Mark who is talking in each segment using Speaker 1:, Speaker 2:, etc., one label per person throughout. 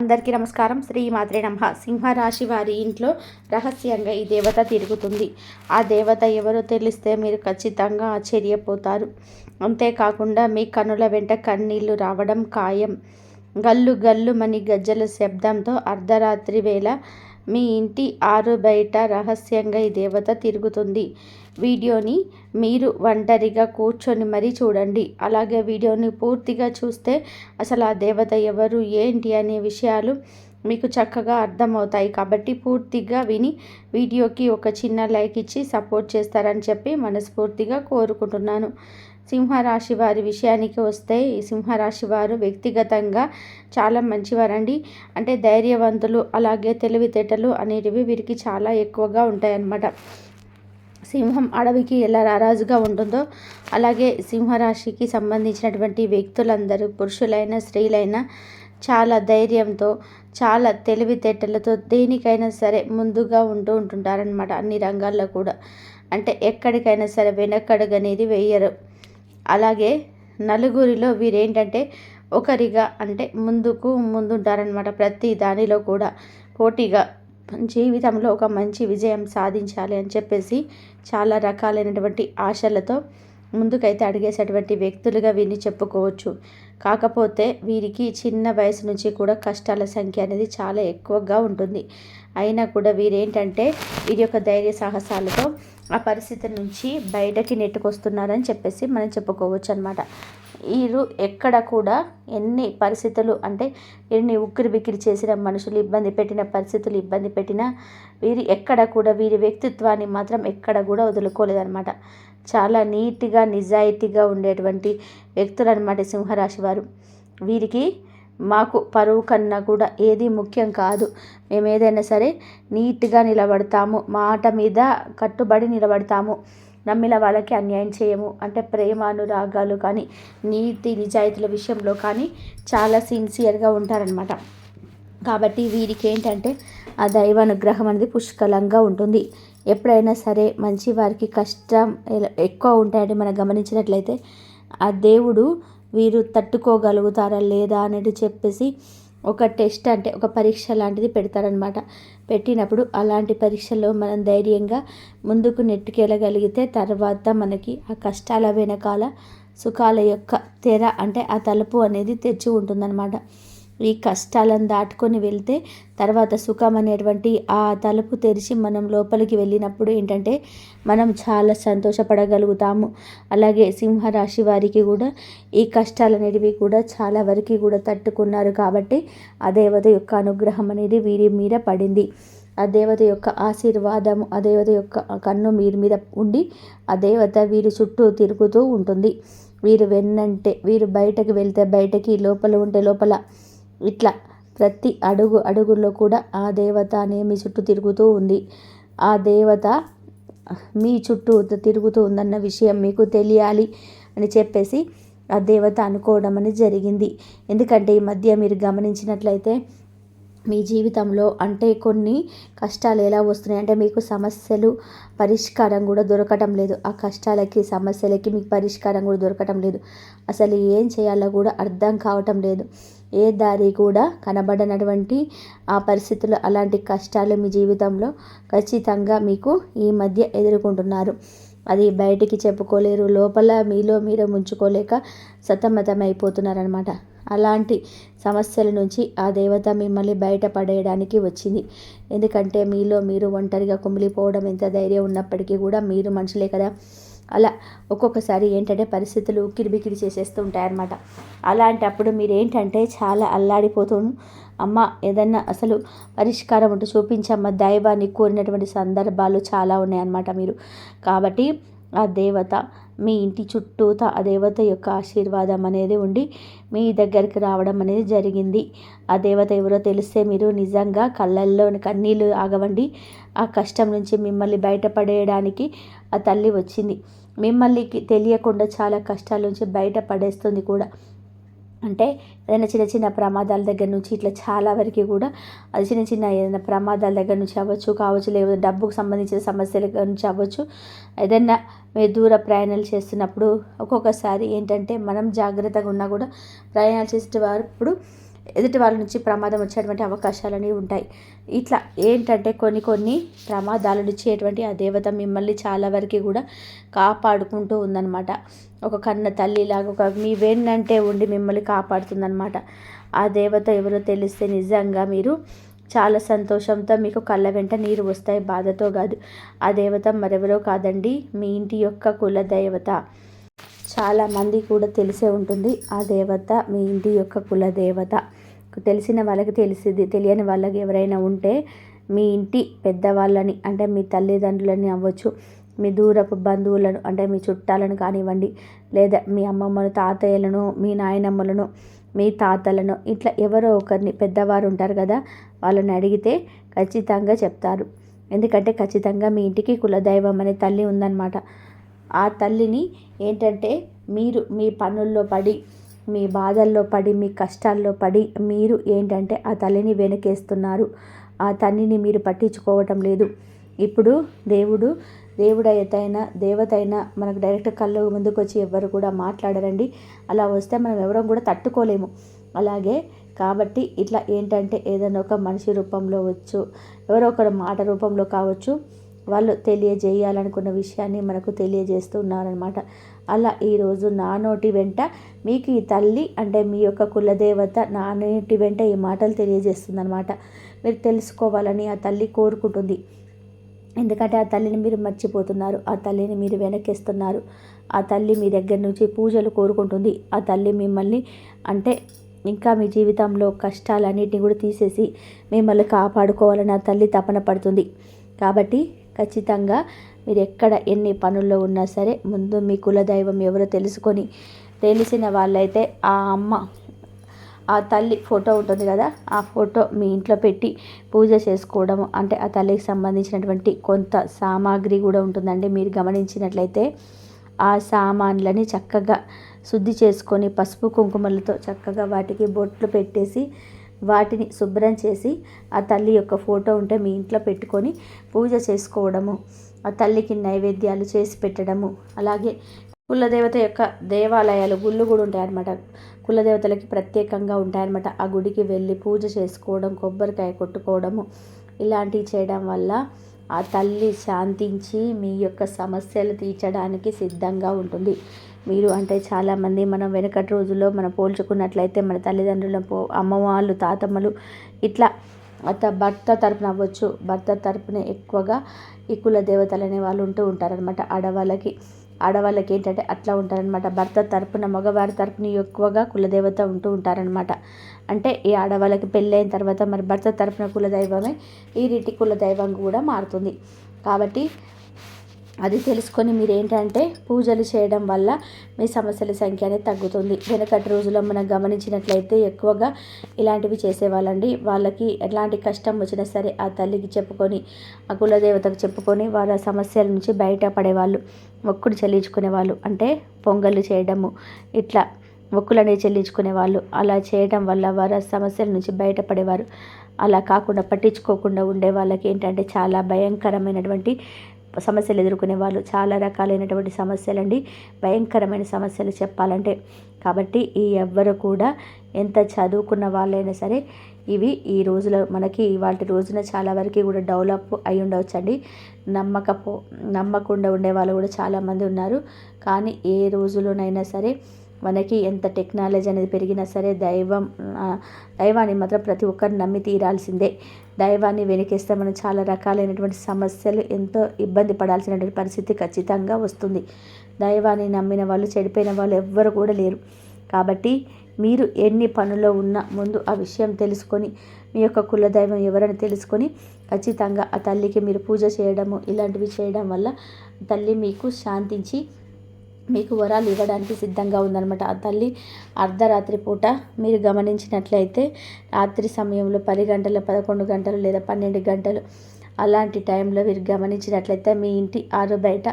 Speaker 1: అందరికీ నమస్కారం. శ్రీ మాత్రే నమః. సింహరాశి వారి ఇంట్లో రహస్యంగా ఈ దేవత తిరుగుతుంది. ఆ దేవత ఎవరో తెలిస్తే మీరు ఖచ్చితంగా ఆశ్చర్యపోతారు. అంతేకాకుండా మీ కనుల వెంట కన్నీళ్లు రావడం ఖాయం. గల్లు గల్లుమని గజ్జల శబ్దంతో అర్ధరాత్రి వేళ మీ ఇంటి ఆరు బయట రహస్యంగా ఈ దేవత తిరుగుతుంది. వీడియోని మీరు ఒంటరిగా కూర్చొని మరీ చూడండి. అలాగే వీడియోని పూర్తిగా చూస్తే అసలు ఆ దేవత ఎవరు, ఏంటి అనే విషయాలు మీకు చక్కగా అర్థమవుతాయి. కాబట్టి పూర్తిగా విని వీడియోకి ఒక చిన్న లైక్ ఇచ్చి సపోర్ట్ చేస్తారని చెప్పి మనస్ఫూర్తిగా కోరుకుంటున్నాను. సింహరాశి వారి విషయానికి వస్తే, ఈ సింహరాశి వారు వ్యక్తిగతంగా చాలా మంచివారండి. అంటే ధైర్యవంతులు, అలాగే తెలివితేటలు అనేటివి వీరికి చాలా ఎక్కువగా ఉంటాయన్నమాట. సింహం అడవికి ఎలా రారాజుగా ఉంటుందో అలాగే సింహరాశికి సంబంధించినటువంటి వ్యక్తులందరూ, పురుషులైనా స్త్రీలైనా, చాలా ధైర్యంతో, చాలా తెలివితేటలతో దేనికైనా సరే ముందుగా ఉంటుంటారనమాట. అన్ని రంగాల్లో కూడా, అంటే ఎక్కడికైనా సరే వెనకడుగు అనేది వేయరు. అలాగే నలుగురిలో వీరేంటంటే ఒకరిగా, అంటే ముందుంటారనమాట. ప్రతి దానిలో కూడా పోటీగా జీవితంలో ఒక మంచి విజయం సాధించాలి అని చెప్పేసి చాలా రకాలైనటువంటి ఆశలతో ముందుకైతే అడిగేసేటువంటి వ్యక్తులుగా వీరిని చెప్పుకోవచ్చు. కాకపోతే వీరికి చిన్న వయసు నుంచి కూడా కష్టాల సంఖ్య అనేది చాలా ఎక్కువగా ఉంటుంది. అయినా కూడా వీరేంటంటే వీరి యొక్క ధైర్య సాహసాలతో ఆ పరిస్థితి నుంచి బయటకి నెట్టుకొస్తున్నారని చెప్పేసి మనం చెప్పుకోవచ్చు అనమాట. వీరు ఎక్కడ కూడా ఎన్ని పరిస్థితులు, అంటే ఎన్ని ఉక్కిరి బిక్కిరి చేసిన మనుషులు ఇబ్బంది పెట్టిన పరిస్థితులు ఇబ్బంది పెట్టినా వీరు ఎక్కడ కూడా వీరి వ్యక్తిత్వాన్ని మాత్రం ఎక్కడ కూడా వదులుకోలేదన్నమాట. చాలా నీట్గా నిజాయితీగా ఉండేటువంటి వ్యక్తులు అనమాట సింహరాశి వారు. వీరికి మాకు పరువు కన్నా కూడా ఏది ముఖ్యం కాదు, మేము ఏదైనా సరే నీట్గా నిలబడతాము, మాట మీద కట్టుబడి నిలబడతాము, నమ్మిన వాళ్ళకి అన్యాయం చేయము, అంటే ప్రేమ అనురాగాలు కానీ నీతి నిజాయితీల విషయంలో కానీ చాలా సిన్సియర్గా ఉంటారనమాట. కాబట్టి వీరికి ఏంటంటే ఆ దైవానుగ్రహం అనేది పుష్కలంగా ఉంటుంది. ఎప్పుడైనా సరే మంచి వారికి కష్టం ఎక్కువ ఉంటాయని మనం గమనించినట్లయితే ఆ దేవుడు వీరు తట్టుకోగలుగుతారా లేదా అనేది చెప్పేసి ఒక టెస్ట్, అంటే ఒక పరీక్ష లాంటిది పెడతారనమాట. పెట్టినప్పుడు అలాంటి పరీక్షలో మనం ధైర్యంగా ముందుకు నెట్టుకెళ్ళగలిగితే తర్వాత మనకి ఆ కష్టాల వెనకాల సుఖాల యొక్క తెర, అంటే ఆ తలుపు అనేది తెచ్చి ఉంటుందన్నమాట. ఈ కష్టాలను దాటుకొని వెళ్తే తర్వాత సుఖం అనేటువంటి ఆ తలుపు తెరిచి మనం లోపలికి వెళ్ళినప్పుడు ఏంటంటే మనం చాలా సంతోషపడగలుగుతాము. అలాగే సింహరాశి వారికి కూడా ఈ కష్టాలు అనేటివి కూడా చాలా వరకు కూడా తట్టుకున్నారు. కాబట్టి ఆ దేవత యొక్క అనుగ్రహం అనేది వీరి మీద పడింది. ఆ దేవత యొక్క ఆశీర్వాదము, ఆ దేవత యొక్క కన్ను వీరి మీద ఉండి ఆ దేవత వీరి చుట్టూ తిరుగుతూ ఉంటుంది. వీరు వెన్నంటే, వీరు బయటకు వెళ్తే బయటకి, లోపల ఉంటే లోపల, ఇట్లా ప్రతి అడుగులో కూడా ఆ దేవత అనే మీ చుట్టూ తిరుగుతూ ఉంది. ఆ దేవత మీ చుట్టూ తిరుగుతూ ఉందన్న విషయం మీకు తెలియాలి అని చెప్పేసి ఆ దేవత అనుకోవడం అనేది జరిగింది. ఎందుకంటే ఈ మధ్య మీరు గమనించినట్లయితే మీ జీవితంలో అంటే కొన్ని కష్టాలు ఎలా వస్తున్నాయి అంటే మీకు సమస్యలు పరిష్కారం కూడా దొరకటం లేదు. ఆ కష్టాలకి సమస్యలకి మీకు పరిష్కారం కూడా దొరకటం లేదు. అసలు ఏం చేయాలో కూడా అర్థం కావటం లేదు. ఏ దారి కూడా కనబడనటువంటి ఆ పరిస్థితులు, అలాంటి కష్టాలు మీ జీవితంలో ఖచ్చితంగా మీకు ఈ మధ్య ఎదుర్కొంటున్నారు. అది బయటికి చెప్పుకోలేరు, లోపల మీలో మీరే ముంచుకోలేక సతమతమైపోతున్నారనమాట. అలాంటి సమస్యల నుంచి ఆ దేవత మిమ్మల్ని బయటపడేయడానికి వచ్చింది. ఎందుకంటే మీలో మీరు ఒంటరిగా కుమిలిపోవడం, ఎంత ధైర్యం ఉన్నప్పటికీ కూడా మీరు మనుషులే కదా, అలా ఒక్కొక్కసారి ఏంటంటే పరిస్థితులు ఉక్కిరిబిక్కిరి చేసేస్తూ ఉంటాయన్నమాట. అలాంటప్పుడు మీరు ఏంటంటే చాలా అల్లాడిపోతూ, అమ్మ ఏదన్నా అసలు పరిష్కారం ఉంటూ చూపించమ్మ, దైవాన్ని కోరినటువంటి సందర్భాలు చాలా ఉన్నాయన్నమాట మీరు. కాబట్టి ఆ దేవత మీ ఇంటి చుట్టూతా ఆ దేవత యొక్క ఆశీర్వాదం అనేది ఉండి మీ దగ్గరికి రావడం అనేది జరిగింది. ఆ దేవత ఎవరో తెలిస్తే మీరు నిజంగా కళ్ళల్లో కన్నీళ్ళు ఆగవండి. ఆ కష్టం నుంచి మిమ్మల్ని బయటపడేయడానికి ఆ తల్లి వచ్చింది. మిమ్మల్ని తెలియకుండా చాలా కష్టాల నుంచి బయటపడేస్తుంది కూడా. అంటే ఏదైనా చిన్న చిన్న ప్రమాదాల దగ్గర నుంచి ఇట్లా చాలా వరకు కూడా, అది చిన్న చిన్న ఏదైనా ప్రమాదాల దగ్గర నుంచి కావచ్చు, లేదా డబ్బుకు సంబంధించిన సమస్యల నుంచి అవ్వచ్చు. ఏదైనా మీరు దూర ప్రయాణాలు చేస్తున్నప్పుడు ఒక్కొక్కసారి ఏంటంటే మనం జాగ్రత్తగా ఉన్నా కూడా ప్రయాణాలు చేసేటప్పుడు ఎదుటి వాళ్ళ నుంచి ప్రమాదం వచ్చేటువంటి అవకాశాలు అనేవి ఉంటాయి. ఇట్లా ఏంటంటే కొన్ని ప్రమాదాల నుంచి ఎటువంటి ఆ దేవత మిమ్మల్ని చాలా వరకు కూడా కాపాడుకుంటూ ఉందన్నమాట. ఒక కన్న తల్లిలాగా ఒక మీ వెన్నంటే ఉండి మిమ్మల్ని కాపాడుతుందన్నమాట. ఆ దేవత ఎవరో తెలిస్తే నిజంగా మీరు చాలా సంతోషంతో మీకు కళ్ళ వెంట నీరు వస్తాయి, బాధతో కాదు. ఆ దేవత మరెవరో కాదండి, మీ ఇంటి యొక్క కుల దేవత. చాలామంది కూడా తెలిసే ఉంటుంది ఆ దేవత మీ ఇంటి యొక్క కుల దేవత. తెలిసిన వాళ్ళకి తెలిసింది, తెలియని వాళ్ళకి ఎవరైనా ఉంటే మీ ఇంటి పెద్దవాళ్ళని అంటే మీ తల్లిదండ్రులని అవ్వచ్చు, మీ దూరపు బంధువులను అంటే మీ చుట్టాలను కానివ్వండి, లేదా మీ అమ్మమ్మను, తాతయ్యలను, మీ నాయనమ్మలను, మీ తాతలను, ఇట్లా ఎవరో ఒకరిని పెద్దవారు ఉంటారు కదా, వాళ్ళని అడిగితే ఖచ్చితంగా చెప్తారు. ఎందుకంటే ఖచ్చితంగా మీ ఇంటికి కులదైవం అనే తల్లి ఉందన్నమాట. ఆ తల్లిని ఏంటంటే మీరు మీ పనుల్లో పడి, మీ బాధల్లో పడి, మీ కష్టాల్లో పడి మీరు ఏంటంటే ఆ తల్లిని వెనకేస్తున్నారు. ఆ తల్లిని మీరు పట్టించుకోవటం లేదు. ఇప్పుడు దేవుడైనా దేవత అయినా మనకు డైరెక్ట్ కళ్ళు ముందుకు వచ్చి ఎవ్వరు కూడా మాట్లాడరండి. అలా వస్తే మనం ఎవరం కూడా తట్టుకోలేము. అలాగే కాబట్టి ఇట్లా ఏంటంటే ఏదైనా ఒక మనిషి రూపంలో వచ్చు, ఎవరో ఒకరు మాట రూపంలో కావచ్చు, వాళ్ళు తెలియజేయాలనుకున్న విషయాన్ని మనకు తెలియజేస్తున్నారనమాట. అలా ఈరోజు నా నోటి వెంట మీకు ఈ తల్లి అంటే మీ యొక్క కులదేవత నా నోటి వెంట ఈ మాటలు తెలియజేస్తుందనమాట. మీరు తెలుసుకోవాలని ఆ తల్లి కోరుకుంటుంది. ఎందుకంటే ఆ తల్లిని మీరు మర్చిపోతున్నారు, ఆ తల్లిని మీరు వెనకేస్తున్నారు. ఆ తల్లి మీ దగ్గర నుంచి పూజలు కోరుకుంటుంది. ఆ తల్లి మిమ్మల్ని అంటే ఇంకా మీ జీవితంలో కష్టాలన్నిటిని కూడా తీసేసి మిమ్మల్ని కాపాడుకోవాలని ఆ తల్లి తపన పడుతుంది. కాబట్టి ఖచ్చితంగా మీరు ఎక్కడ ఎన్ని పనుల్లో ఉన్నా సరే ముందు మీ కులదైవం ఎవరో తెలుసుకొని, తెలిసిన వాళ్ళైతే ఆ తల్లి ఫోటో ఉంటుంది కదా, ఆ ఫోటో మీ ఇంట్లో పెట్టి పూజ చేసుకోవడము. అంటే ఆ తల్లికి సంబంధించినటువంటి కొంత సామాగ్రి కూడా ఉంటుందండి. మీరు గమనించినట్లయితే ఆ సామాన్లని చక్కగా శుద్ధి చేసుకొని పసుపు కుంకుమలతో చక్కగా వాటికి బొట్లు పెట్టేసి వాటిని శుభ్రం చేసి ఆ తల్లి యొక్క ఫోటో ఉంటే మీ ఇంట్లో పెట్టుకొని పూజ చేసుకోవడము, ఆ తల్లికి నైవేద్యాలు చేసి పెట్టడము. అలాగే కులదేవత యొక్క దేవాలయాలు, గుళ్ళు కూడా ఉంటాయన్నమాట. కులదేవతలకి ప్రత్యేకంగా ఉంటాయన్నమాట. ఆ గుడికి వెళ్ళి పూజ చేసుకోవడం, కొబ్బరికాయ కొట్టుకోవడము, ఇలాంటివి చేయడం వల్ల ఆ తల్లి శాంతించి మీ యొక్క సమస్యలు తీర్చడానికి సిద్ధంగా ఉంటుంది. మీరు అంటే చాలామంది మనం వెనకటి రోజుల్లో మనం పోల్చుకున్నట్లయితే మన తల్లిదండ్రుల అమ్మ వాళ్ళు, తాతమ్మలు ఇట్లా భర్త తరపున అవ్వచ్చు, భర్త తరపున ఎక్కువగా ఈ కుల దేవతలు అనే వాళ్ళు ఉంటూ ఉంటారనమాట. ఆడవాళ్ళకి ఏంటంటే అట్లా ఉంటారనమాట. భర్త తరపున, మగవారి తరపున ఎక్కువగా కులదేవత ఉంటూ ఉంటారనమాట. అంటే ఈ ఆడవాళ్ళకి పెళ్ళైన తర్వాత మరి భర్త తరపున కులదైవమే ఈ రీతి కులదైవం కూడా మారుతుంది. కాబట్టి అది తెలుసుకొని మీరు ఏంటంటే పూజలు చేయడం వల్ల మీ సమస్యల సంఖ్య అనేది తగ్గుతుంది. వెనకటి రోజుల్లో మనం గమనించినట్లయితే ఎక్కువగా ఇలాంటివి చేసేవాళ్ళండి. వాళ్ళకి ఎలాంటి కష్టం వచ్చినా సరే ఆ తల్లికి చెప్పుకొని, ఆ కులదేవతకు చెప్పుకొని వారి సమస్యల నుంచి బయటపడేవాళ్ళు, మొక్కులు చెల్లించుకునేవాళ్ళు. అంటే పొంగళ్ళు చేయడము, ఇట్లా మొక్కులనే చెల్లించుకునేవాళ్ళు. అలా చేయడం వల్ల వారి సమస్యల నుంచి బయటపడేవారు. అలా కాకుండా పట్టించుకోకుండా ఉండే వాళ్ళకి ఏంటంటే చాలా భయంకరమైనటువంటి సమస్యలు ఎదుర్కొనే వాళ్ళు. చాలా రకాలైనటువంటి సమస్యలండి, భయంకరమైన సమస్యలు చెప్పాలంటే. కాబట్టి ఈ ఎవ్వరు కూడా ఎంత చదువుకున్న వాళ్ళైనా సరే ఇవి ఈ రోజులో మనకి ఇవాళ రోజున చాలా వరకు కూడా డెవలప్ అయి ఉండవచ్చండి. నమ్మకుండా ఉండే వాళ్ళు కూడా చాలామంది ఉన్నారు. కానీ ఏ రోజులోనైనా సరే మనకి ఎంత టెక్నాలజీ అనేది పెరిగినా సరే దైవాన్ని మాత్రం ప్రతి ఒక్కరు నమ్మి తీరాల్సిందే. దైవాన్ని వెనకేస్తే మనం చాలా రకాలైనటువంటి సమస్యలు, ఎంతో ఇబ్బంది పడాల్సినటువంటి పరిస్థితి ఖచ్చితంగా వస్తుంది. దైవాన్ని నమ్మిన వాళ్ళు, చెడిపోయిన వాళ్ళు ఎవ్వరు కూడా లేరు. కాబట్టి మీరు ఎన్ని పనుల్లో ఉన్నా ముందు ఆ విషయం తెలుసుకొని, మీ యొక్క కులదైవం ఎవరని తెలుసుకొని ఖచ్చితంగా ఆ తల్లికి మీరు పూజ చేయడము, ఇలాంటివి చేయడం వల్ల తల్లి మీకు శాంతించి మీకు వరాలు ఇవ్వడానికి సిద్ధంగా ఉందన్నమాట. ఆ తల్లి అర్ధరాత్రి పూట మీరు గమనించినట్లయితే రాత్రి సమయంలో 10 గంటలు, 11 గంటలు లేదా 12 గంటలు అలాంటి టైంలో మీరు గమనించినట్లయితే మీ ఇంటి ఆరు బయట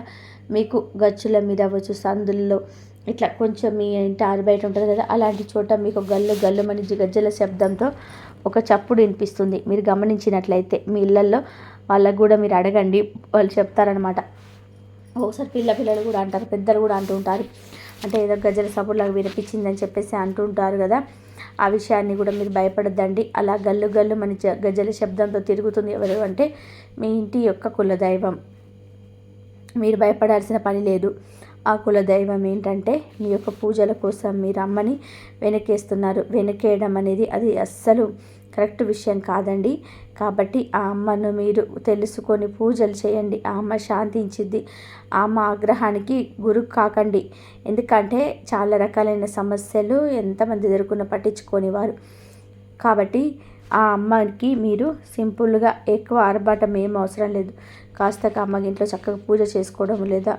Speaker 1: మీకు గచ్చుల మీద అవ్వచ్చు, సందుల్లో ఇట్లా కొంచెం మీ ఇంటి ఆరు బయట ఉంటుంది కదా, అలాంటి చోట మీకు గల్లుమని గజ్జల శబ్దంతో ఒక చప్పుడు వినిపిస్తుంది. మీరు గమనించినట్లయితే మీ ఇళ్ళల్లో వాళ్ళకు కూడా మీరు అడగండి, వాళ్ళు చెప్తారనమాట. ఒకసారి పిల్లలు కూడా అంటారు, పెద్దలు కూడా అంటూ ఉంటారు. అంటే ఏదో గజ్జల సపోర్ట్లాగా వినిపించిందని చెప్పేసి అంటూ ఉంటారు కదా. ఆ విషయాన్ని కూడా మీరు భయపడద్దండి. అలా గల్లు గల్లు మన గజల శబ్దంతో తిరుగుతుంది ఎవరు అంటే మీ ఇంటి యొక్క కులదైవం. మీరు భయపడాల్సిన పని లేదు. ఆ కులదైవం ఏంటంటే మీ యొక్క పూజల కోసం మీరు అమ్మని వెనకేస్తున్నారు. వెనకేయడం అనేది అది అస్సలు కరెక్ట్ విషయం కాదండి. కాబట్టి ఆ అమ్మను మీరు తెలుసుకొని పూజలు చేయండి. ఆ అమ్మ శాంతించిద్ది. ఆ అమ్మ ఆగ్రహానికి గురి కాకండి. ఎందుకంటే చాలా రకాలైన సమస్యలు ఎంతమంది ఎదుర్కొన్న పట్టించుకొని వారు. కాబట్టి ఆ అమ్మకి మీరు సింపుల్గా ఎక్కువ ఆర్భాటం ఏం అవసరం లేదు. కాస్త అమ్మకి ఇంట్లో చక్కగా పూజ చేసుకోవడం, లేదా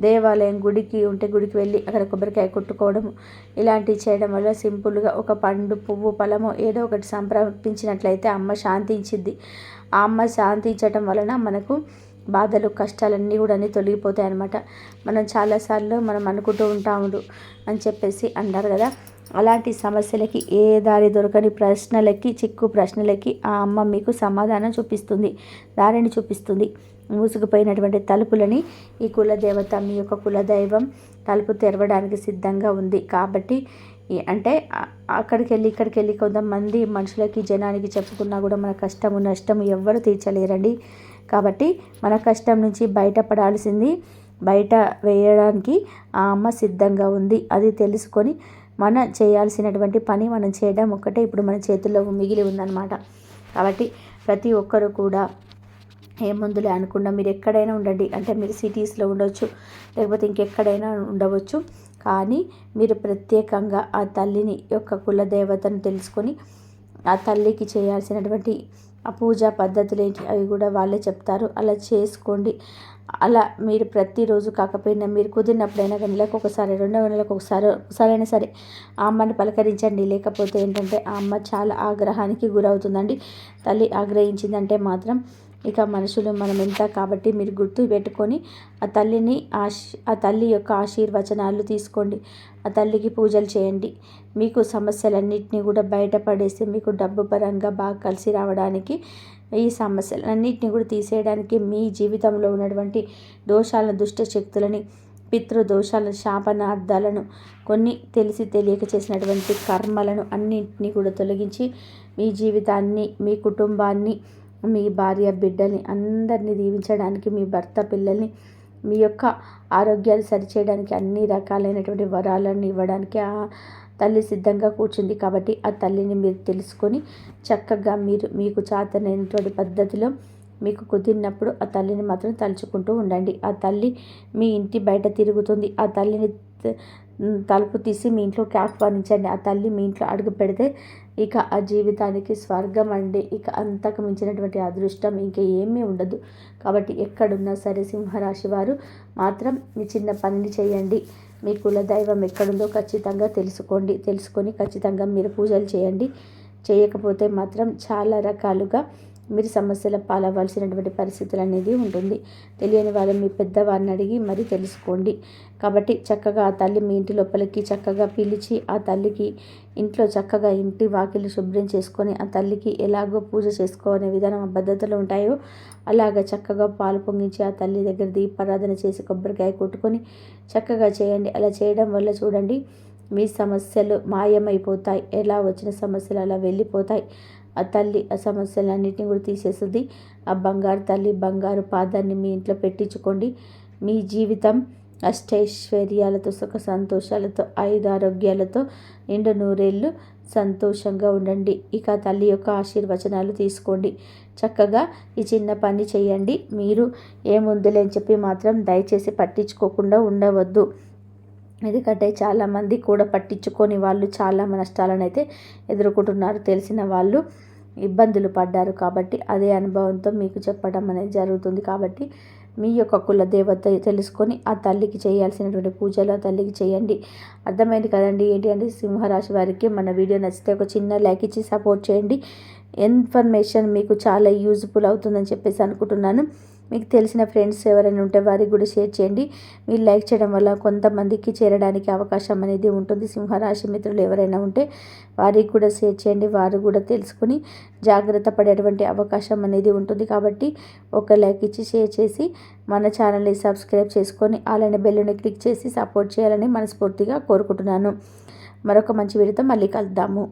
Speaker 1: దేవాలయం గుడికి ఉంటే గుడికి వెళ్ళి అక్కడ కొబ్బరికాయ కొట్టుకోవడము, ఇలాంటివి చేయడం వల్ల సింపుల్గా ఒక పండు పువ్వు ఫలము ఏదో ఒకటి సమర్పించినట్లయితే అమ్మ శాంతించిద్ది. ఆ అమ్మ శాంతించటం వలన మనకు బాధలు కష్టాలన్నీ కూడా తొలగిపోతాయి అన్నమాట. మనం చాలాసార్లు మనం అనుకుంటూ ఉంటాము అని చెప్పేసి అంటారు కదా, అలాంటి సమస్యలకి ఏ దారి దొరకని ప్రశ్నలకి చిక్కు ప్రశ్నలకి ఆ అమ్మ మీకు సమాధానం చూపిస్తుంది, దారిని చూపిస్తుంది. మూసుకుపోయినటువంటి తలుపులని ఈ కులదేవత మీ యొక్క కులదైవం తలుపు తెరవడానికి సిద్ధంగా ఉంది. కాబట్టి అంటే అక్కడికి వెళ్ళి కొంతమంది మనుషులకి జనానికి చెప్పుకున్నా కూడా మన కష్టము నష్టము ఎవ్వరు తీర్చలేరండి. కాబట్టి మన కష్టం నుంచి బయటపడాల్సింది బయట వేయడానికి ఆ అమ్మ సిద్ధంగా ఉంది. అది తెలుసుకొని మనం చేయాల్సినటువంటి పని మనం చేయడం ఒక్కటే ఇప్పుడు మన చేతుల్లో మిగిలి ఉందన్నమాట. కాబట్టి ప్రతి ఒక్కరు కూడా ఏముందులే అనకుండా మీరు ఎక్కడైనా ఉండండి, అంటే మీరు సిటీస్లో ఉండవచ్చు, లేకపోతే ఇంకెక్కడైనా ఉండవచ్చు. కానీ మీరు ప్రత్యేకంగా ఆ తల్లిని యొక్క కులదేవతను తెలుసుకొని ఆ తల్లికి చేయాల్సినటువంటి ఆ పూజా పద్ధతులు ఏంటి అవి కూడా వాళ్ళే చెప్తారు. అలా చేసుకోండి. అలా మీరు ప్రతిరోజు కాకపోయినా మీరు కుదిరినప్పుడైనా కానీ నెలకు ఒకసారి 2 నెలలకు ఒకసారైనా సరే ఆ అమ్మని పలకరించండి. లేకపోతే ఏంటంటే ఆ అమ్మ చాలా ఆగ్రహానికి గురవుతుందండి. తల్లి ఆగ్రహించిందంటే మాత్రం ఇక మనుషులు మనం ఎంత. కాబట్టి మీరు గుర్తు పెట్టుకొని ఆ తల్లిని ఆ తల్లి యొక్క ఆశీర్వచనాలు తీసుకోండి. ఆ తల్లికి పూజలు చేయండి. మీకు సమస్యలన్నింటినీ కూడా బయటపడేసి మీకు డబ్బు పరంగా బాగా కలిసి రావడానికి, ఈ సమస్యలన్నింటినీ కూడా తీసేయడానికి, మీ జీవితంలో ఉన్నటువంటి దోషాలను దుష్ట శక్తులని పితృదోషాల శాపనార్థాలను కొన్ని తెలిసి తెలియక చేసినటువంటి కర్మలను అన్నింటినీ కూడా తొలగించి మీ జీవితాన్ని మీ కుటుంబాన్ని మీ భార్య బిడ్డల్ని అందరినీ దీవించడానికి, మీ భర్త పిల్లల్ని మీ యొక్క ఆరోగ్యాలు సరిచేయడానికి, అన్ని రకాలైనటువంటి వరాలను ఇవ్వడానికి ఆ తల్లి సిద్ధంగా కూర్చుంది. కాబట్టి ఆ తల్లిని మీరు తెలుసుకొని చక్కగా మీకు చేతనైనటువంటి పద్ధతిలో మీకు కుదిరినప్పుడు ఆ తల్లిని మాత్రం తలుచుకుంటూ ఉండండి. ఆ తల్లి మీ ఇంటి బయట తిరుగుతుంది. ఆ తల్లిని తలుపు తీసి మీ ఇంట్లోకి ఆహ్వానించండి. ఆ తల్లి మీ ఇంట్లో అడుగు పెడితే ఇక ఆ జీవితానికి స్వర్గం అండి. ఇక అంతకు మించినటువంటి అదృష్టం ఇంకా ఏమీ ఉండదు. కాబట్టి ఎక్కడున్నా సరే సింహరాశి వారు మాత్రం ఈ చిన్న పనిని చేయండి. మీ కులదైవం ఎక్కడుందో ఖచ్చితంగా తెలుసుకొని ఖచ్చితంగా మీరు పూజలు చేయండి. చేయకపోతే మాత్రం చాలా రకాలుగా మీరు సమస్యల పాలవ్వాల్సినటువంటి పరిస్థితులు అనేది ఉంటుంది. తెలియని వాళ్ళు మీ పెద్దవారిని అడిగి మరి తెలుసుకోండి. కాబట్టి చక్కగా ఆ తల్లి మీ ఇంటి లోపలికి చక్కగా పిలిచి ఆ తల్లికి ఇంట్లో చక్కగా ఇంటి వాకిలి శుభ్రం చేసుకొని ఆ తల్లికి ఎలాగో పూజ చేసుకోవాలనే విధానం ఆ పద్ధతులు ఉంటాయో అలాగ చక్కగా పాలు పొంగించి ఆ తల్లి దగ్గర దీపారాధన చేసి కొబ్బరికాయ కొట్టుకొని చక్కగా చేయండి. అలా చేయడం వల్ల చూడండి మీ సమస్యలు మాయమైపోతాయి. ఎలా వచ్చిన సమస్యలు అలా వెళ్ళిపోతాయి. ఆ తల్లి ఆ సమస్యలన్నింటినీ కూడా తీసేస్తుంది. ఆ బంగారు తల్లి బంగారు పాదాన్ని మీ ఇంట్లో పెట్టించుకోండి. మీ జీవితం అష్టైశ్వర్యాలతో సుఖ సంతోషాలతో ఆరోగ్యాలతో నిండు నూరేళ్ళు సంతోషంగా ఉండండి. ఇక తల్లి యొక్క ఆశీర్వచనాలు తీసుకోండి. చక్కగా ఈ చిన్న పని చేయండి. మీరు ఏముందులే అని చెప్పి మాత్రం దయచేసి పట్టించుకోకుండా ఉండవద్దు. ఎందుకంటే చాలామంది కూడా పట్టించుకొని వాళ్ళు చాలా నష్టాలను అయితే ఎదుర్కొంటున్నారు. తెలిసిన వాళ్ళు ఇబ్బందులు పడ్డారు. కాబట్టి అదే అనుభవంతో మీకు చెప్పడం అనేది జరుగుతుంది. కాబట్టి మీ యొక్క కుల దేవత తెలుసుకొని ఆ తల్లికి చేయాల్సినటువంటి పూజలు ఆ తల్లికి చేయండి. అర్థమైంది కదండి. ఏంటి అంటే సింహరాశి వారికి మన వీడియో నచ్చితే ఒక చిన్న లైక్ ఇచ్చి సపోర్ట్ చేయండి. ఇన్ఫర్మేషన్ మీకు చాలా యూజ్ఫుల్ అవుతుందని చెప్పేసి అనుకుంటున్నాను. మీకు తెలిసిన ఫ్రెండ్స్ ఎవరైనా ఉంటే వారికి కూడా షేర్ చేయండి. మీరు లైక్ చేయడం వల్ల కొంతమందికి చేరడానికి అవకాశం అనేది ఉంటుంది. సింహరాశి మిత్రులు ఎవరైనా ఉంటే వారికి కూడా షేర్ చేయండి. వారు కూడా తెలుసుకుని జాగ్రత్త పడేటువంటి అవకాశం అనేది ఉంటుంది. కాబట్టి ఒక లైక్ ఇచ్చి షేర్ చేసి మన ఛానల్ని సబ్స్క్రైబ్ చేసుకొని అలానే బెల్లుని క్లిక్ చేసి సపోర్ట్ చేయాలని మనస్ఫూర్తిగా కోరుకుంటున్నాను. మరొక మంచి వీడియోతో మళ్ళీ కలుద్దాము.